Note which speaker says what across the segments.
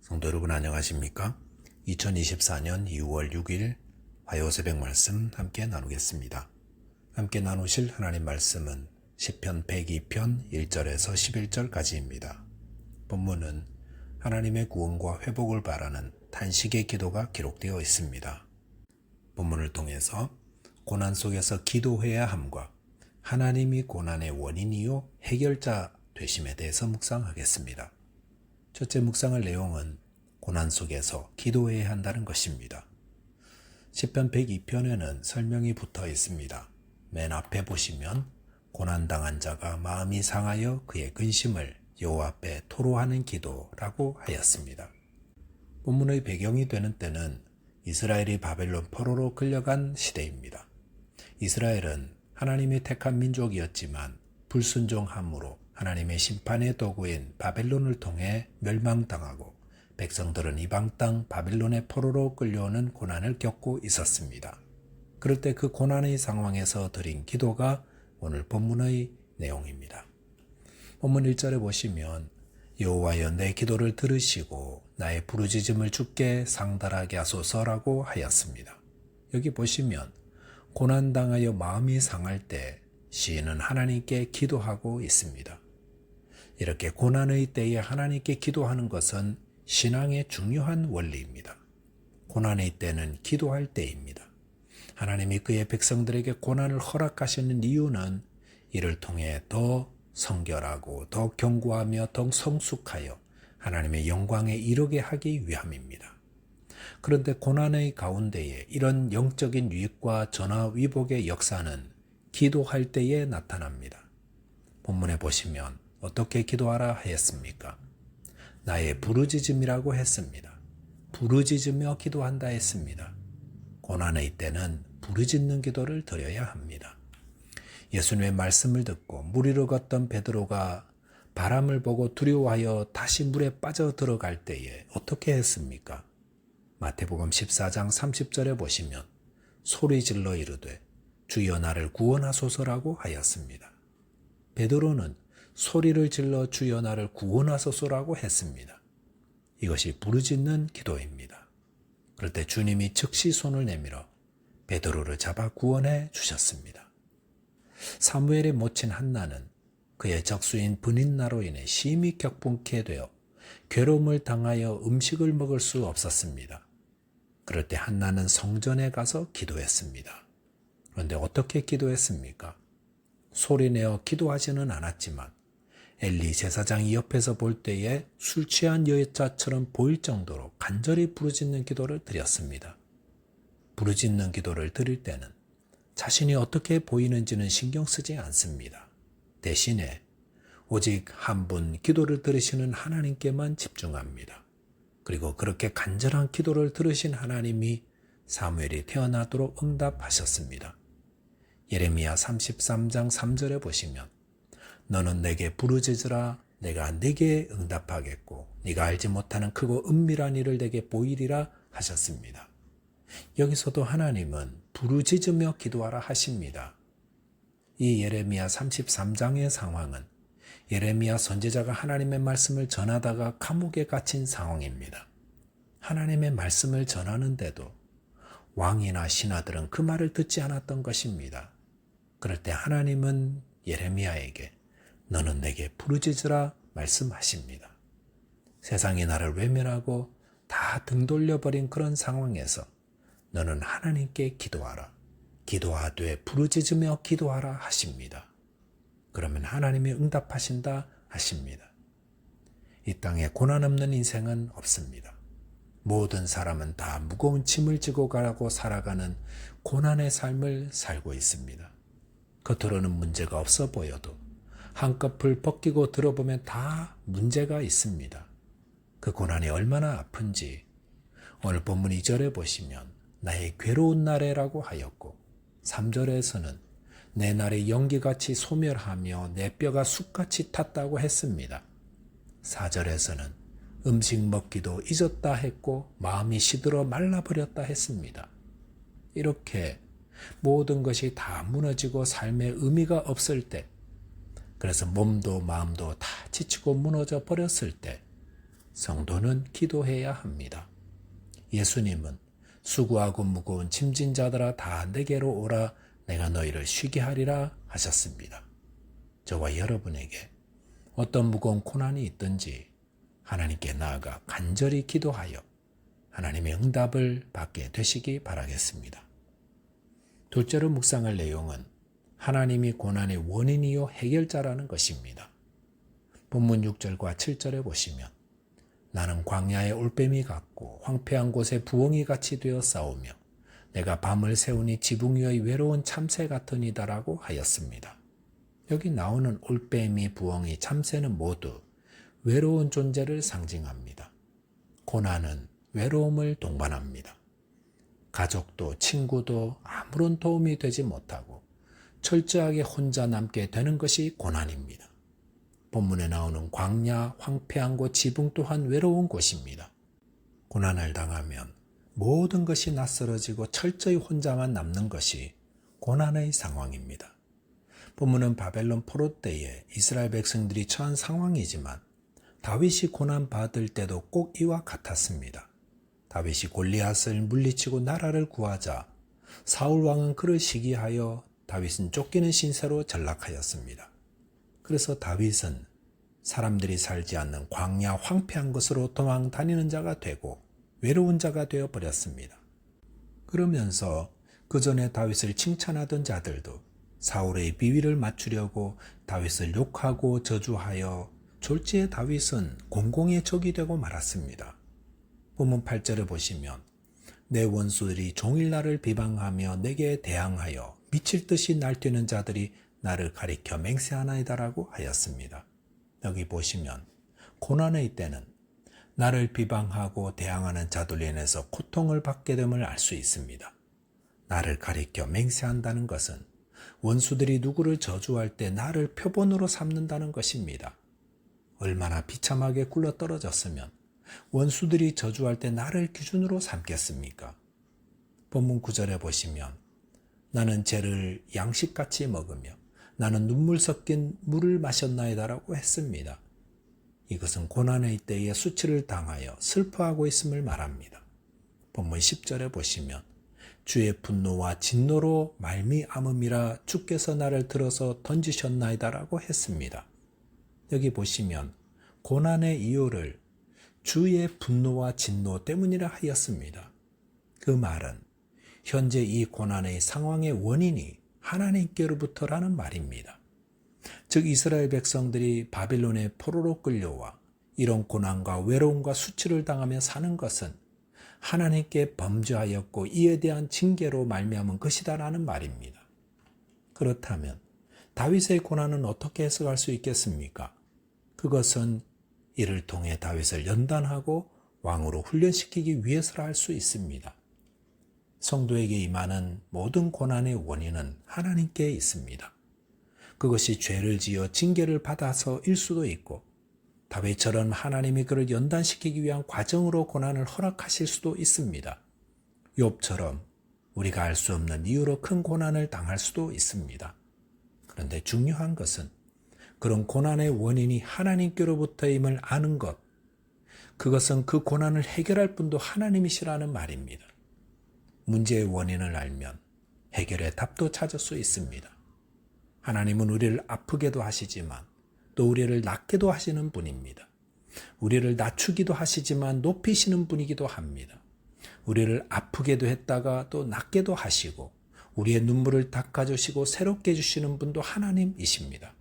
Speaker 1: 성도 여러분 안녕하십니까? 2024년 2월 6일 화요 새벽 말씀 함께 나누겠습니다. 함께 나누실 하나님 말씀은 시편 102편 1절에서 11절까지입니다. 본문은 하나님의 구원과 회복을 바라는 탄식의 기도가 기록되어 있습니다. 본문을 통해서 고난 속에서 기도해야 함과 하나님이 고난의 원인이요 해결자 되심에 대해서 묵상하겠습니다. 첫째 묵상할 내용은 고난 속에서 기도해야 한다는 것입니다. 시편 102편에는 설명이 붙어 있습니다. 맨 앞에 보시면 고난당한 자가 마음이 상하여 그의 근심을 여호와 앞에 토로하는 기도라고 하였습니다. 본문의 배경이 되는 때는 이스라엘이 바벨론 포로로 끌려간 시대입니다. 이스라엘은 하나님이 택한 민족이었지만 불순종함으로 하나님의 심판의 도구인 바벨론을 통해 멸망당하고 백성들은 이방 땅 바벨론의 포로로 끌려오는 고난을 겪고 있었습니다. 그럴 때 그 고난의 상황에서 드린 기도가 오늘 본문의 내용입니다. 본문 1절에 보시면 여호와여 내 기도를 들으시고 나의 부르짖음을 주께 상달하게 하소서라고 하였습니다. 여기 보시면 고난당하여 마음이 상할 때 시인은 하나님께 기도하고 있습니다. 이렇게 고난의 때에 하나님께 기도하는 것은 신앙의 중요한 원리입니다. 고난의 때는 기도할 때입니다. 하나님이 그의 백성들에게 고난을 허락하시는 이유는 이를 통해 더 성결하고 더 견고하며 더 성숙하여 하나님의 영광에 이르게 하기 위함입니다. 그런데 고난의 가운데에 이런 영적인 유익과 전화위복의 역사는 기도할 때에 나타납니다. 본문에 보시면 어떻게 기도하라 하였습니까? 나의 부르짖음이라고 했습니다. 부르짖으며 기도한다 했습니다. 고난의 때는 부르짖는 기도를 드려야 합니다. 예수님의 말씀을 듣고 물 위로 걷던 베드로가 바람을 보고 두려워하여 다시 물에 빠져 들어갈 때에 어떻게 했습니까? 마태복음 14장 30절에 보시면 소리질러 이르되 주여 나를 구원하소서라고 하였습니다. 베드로는 소리를 질러 주여 나를 구원하소서라고 했습니다. 이것이 부르짖는 기도입니다. 그럴 때 주님이 즉시 손을 내밀어 베드로를 잡아 구원해 주셨습니다. 사무엘의 모친 한나는 그의 적수인 브닛나로 인해 심히 격분케 되어 괴로움을 당하여 음식을 먹을 수 없었습니다. 그럴 때 한나는 성전에 가서 기도했습니다. 그런데 어떻게 기도했습니까? 소리내어 기도하지는 않았지만 엘리 제사장이 옆에서 볼 때에 술 취한 여자처럼 보일 정도로 간절히 부르짖는 기도를 드렸습니다. 부르짖는 기도를 드릴 때는 자신이 어떻게 보이는지는 신경 쓰지 않습니다. 대신에 오직 한 분 기도를 들으시는 하나님께만 집중합니다. 그리고 그렇게 간절한 기도를 들으신 하나님이 사무엘이 태어나도록 응답하셨습니다. 예레미야 33장 3절에 보시면 너는 내게 부르짖으라 내가 네게 응답하겠고 네가 알지 못하는 크고 은밀한 일을 내게 보이리라 하셨습니다. 여기서도 하나님은 부르짖으며 기도하라 하십니다. 이 예레미야 33장의 상황은 예레미야 선지자가 하나님의 말씀을 전하다가 감옥에 갇힌 상황입니다. 하나님의 말씀을 전하는데도 왕이나 신하들은 그 말을 듣지 않았던 것입니다. 그럴 때 하나님은 예레미야에게 너는 내게 부르짖으라 말씀하십니다. 세상이 나를 외면하고 다 등 돌려버린 그런 상황에서 너는 하나님께 기도하라. 기도하되 부르짖으며 기도하라 하십니다. 그러면 하나님이 응답하신다 하십니다. 이 땅에 고난 없는 인생은 없습니다. 모든 사람은 다 무거운 짐을 지고 가라고 살아가는 고난의 삶을 살고 있습니다. 겉으로는 문제가 없어 보여도 한꺼풀 벗기고 들어보면 다 문제가 있습니다. 그 고난이 얼마나 아픈지 오늘 본문 2절에 보시면 나의 괴로운 날에라고 하였고 3절에서는 내 날이 연기같이 소멸하며 내 뼈가 숯같이 탔다고 했습니다. 4절에서는 음식 먹기도 잊었다 했고 마음이 시들어 말라버렸다 했습니다. 이렇게 모든 것이 다 무너지고 삶의 의미가 없을 때, 그래서 몸도 마음도 다 지치고 무너져 버렸을 때 성도는 기도해야 합니다. 예수님은 수고하고 무거운 짐진 자들아 다 내게로 오라 내가 너희를 쉬게 하리라 하셨습니다. 저와 여러분에게 어떤 무거운 고난이 있든지 하나님께 나아가 간절히 기도하여 하나님의 응답을 받게 되시기 바라겠습니다. 둘째로 묵상할 내용은 하나님이 고난의 원인이요 해결자라는 것입니다. 본문 6절과 7절에 보시면 나는 광야의 올빼미 같고 황폐한 곳에 부엉이 같이 되어 싸우며 내가 밤을 새우니 지붕 위의 외로운 참새 같으니다라고 하였습니다. 여기 나오는 올빼미, 부엉이, 참새는 모두 외로운 존재를 상징합니다. 고난은 외로움을 동반합니다. 가족도 친구도 아무런 도움이 되지 못하고 철저하게 혼자 남게 되는 것이 고난입니다. 본문에 나오는 광야, 황폐한 곳, 지붕 또한 외로운 곳입니다. 고난을 당하면 모든 것이 낯설어지고 철저히 혼자만 남는 것이 고난의 상황입니다. 본문은 바벨론 포로 때에 이스라엘 백성들이 처한 상황이지만 다윗이 고난받을 때도 꼭 이와 같았습니다. 다윗이 골리앗을 물리치고 나라를 구하자 사울 왕은 그를 시기하여 다윗은 쫓기는 신세로 전락하였습니다. 그래서 다윗은 사람들이 살지 않는 광야 황폐한 곳으로 도망 다니는 자가 되고 외로운 자가 되어버렸습니다. 그러면서 그 전에 다윗을 칭찬하던 자들도 사울의 비위를 맞추려고 다윗을 욕하고 저주하여 졸지에 다윗은 공공의 적이 되고 말았습니다. 본문 8절을 보시면 내 원수들이 종일 나를 비방하며 내게 대항하여 미칠 듯이 날뛰는 자들이 나를 가리켜 맹세하나이다라고 하였습니다. 여기 보시면 고난의 때는 나를 비방하고 대항하는 자들로 인해서 고통을 받게 됨을 알 수 있습니다. 나를 가리켜 맹세한다는 것은 원수들이 누구를 저주할 때 나를 표본으로 삼는다는 것입니다. 얼마나 비참하게 굴러떨어졌으면 원수들이 저주할 때 나를 기준으로 삼겠습니까? 본문 9절에 보시면 나는 죄를 양식같이 먹으며 나는 눈물 섞인 물을 마셨나이다라고 했습니다. 이것은 고난의 때에 수치를 당하여 슬퍼하고 있음을 말합니다. 본문 10절에 보시면 주의 분노와 진노로 말미암음이라 주께서 나를 들어서 던지셨나이다라고 했습니다. 여기 보시면 고난의 이유를 주의 분노와 진노 때문이라 하였습니다. 그 말은 현재 이 고난의 상황의 원인이 하나님께로부터라는 말입니다. 즉 이스라엘 백성들이 바빌론의 포로로 끌려와 이런 고난과 외로움과 수치를 당하며 사는 것은 하나님께 범죄하였고 이에 대한 징계로 말미암은 것이다라는 말입니다. 그렇다면 다윗의 고난은 어떻게 해석할 수 있겠습니까? 그것은 이를 통해 다윗을 연단하고 왕으로 훈련시키기 위해서라 할 수 있습니다. 성도에게 임하는 모든 고난의 원인은 하나님께 있습니다. 그것이 죄를 지어 징계를 받아서일 수도 있고 다윗처럼 하나님이 그를 연단시키기 위한 과정으로 고난을 허락하실 수도 있습니다. 욥처럼 우리가 알 수 없는 이유로 큰 고난을 당할 수도 있습니다. 그런데 중요한 것은 그런 고난의 원인이 하나님께로부터임을 아는 것, 그것은 그 고난을 해결할 분도 하나님이시라는 말입니다. 문제의 원인을 알면 해결의 답도 찾을 수 있습니다. 하나님은 우리를 아프게도 하시지만 또 우리를 낫게도 하시는 분입니다. 우리를 낮추기도 하시지만 높이시는 분이기도 합니다. 우리를 아프게도 했다가 또 낫게도 하시고 우리의 눈물을 닦아주시고 새롭게 해주시는 분도 하나님이십니다.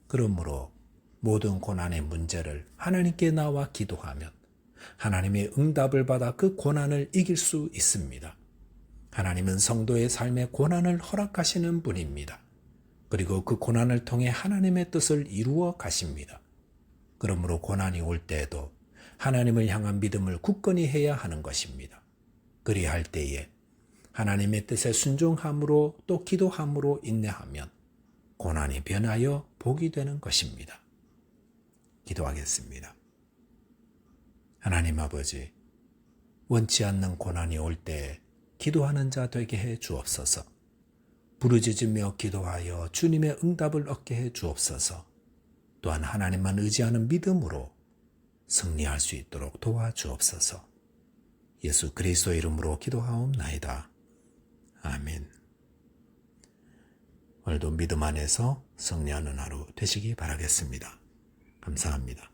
Speaker 1: 그러므로 모든 고난의 문제를 하나님께 나와 기도하면 하나님의 응답을 받아 그 고난을 이길 수 있습니다. 하나님은 성도의 삶에 고난을 허락하시는 분입니다. 그리고 그 고난을 통해 하나님의 뜻을 이루어 가십니다. 그러므로 고난이 올 때에도 하나님을 향한 믿음을 굳건히 해야 하는 것입니다. 그리할 때에 하나님의 뜻에 순종함으로 또 기도함으로 인내하면 고난이 변하여 복이 되는 것입니다. 기도하겠습니다. 하나님 아버지, 원치 않는 고난이 올 때 기도하는 자 되게 해 주옵소서. 부르짖으며 기도하여 주님의 응답을 얻게 해 주옵소서. 또한 하나님만 의지하는 믿음으로 승리할 수 있도록 도와주옵소서. 예수 그리스도의 이름으로 기도하옵나이다. 아멘. 오늘도 믿음 안에서 승리하는 하루 되시기 바라겠습니다. 감사합니다.